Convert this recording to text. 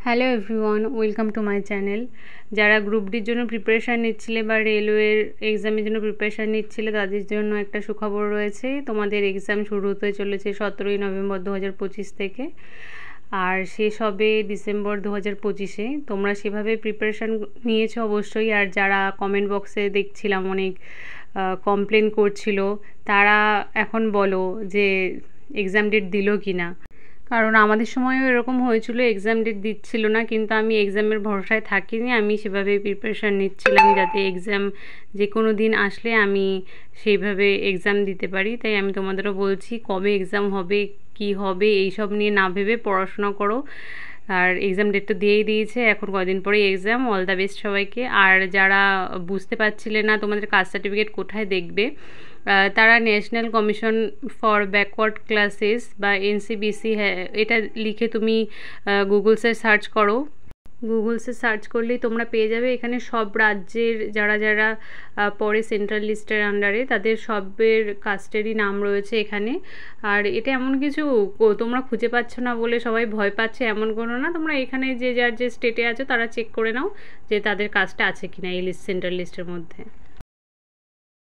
Hello everyone, welcome to my channel. যারা group ডির জন্য প্রিপারেশান নিচ্ছিলে বা রেলওয়ের এক্সামের জন্য প্রিপারেশান নিচ্ছিলে তাদের জন্য একটা সুখবর রয়েছে। তোমাদের এক্সাম শুরু হতে চলেছে 17ই নভেম্বর 2025 থেকে, আর শেষ হবে ডিসেম্বর 2025-এ। তোমরা সেভাবে প্রিপারেশান নিয়েছো অবশ্যই। আর যারা কমেন্ট বক্সে দেখছিলাম অনেক কমপ্লেন করছিল, তারা এখন বলো যে এক্সাম ডেট দিল কি না। কারণ আমাদের সময়ও এরকম হয়েছিল, এক্সাম ডেট দিচ্ছিল না, কিন্তু আমি এক্সামের ভরসায় থাকিনি। আমি সেভাবে প্রিপারেশান নিচ্ছিলাম যাতে এক্সাম যে কোনো দিন আসলে আমি সেইভাবে এক্সাম দিতে পারি। তাই আমি তোমাদেরও বলছি, কবে এক্সাম হবে কি হবে এইসব নিয়ে না ভেবে পড়াশোনা করো। আর এক্সাম ডেট তো দিয়েই দিয়েছে, এখন কদিন পরেই এক্সাম। অল দ্য বেস্ট সবাইকে। আর যারা বুঝতে পারছিলে না তোমাদের কাস্ট সার্টিফিকেট কোথায় দেখবে, তারা national commission for backward classes বা এনসিবিসি, হ্যাঁ এটা লিখে তুমি গুগলসে সার্চ করো। গুগলসে সার্চ করলেই তোমরা পেয়ে যাবে। এখানে সব রাজ্যের যারা যারা পড়ে সেন্ট্রাল লিস্টের আন্ডারে তাদের সবের কাস্টেরই নাম রয়েছে এখানে। আর এটা এমন কিছু তোমরা খুঁজে পাচ্ছ না বলে সবাই ভয় পাচ্ছে এমন কোনো না। তোমরা এখানে যে যার যে স্টেটে আছো তারা চেক করে নাও যে তাদের কাস্টটা আছে কিনা এই লিস্ট, সেন্ট্রাল লিস্টের মধ্যে।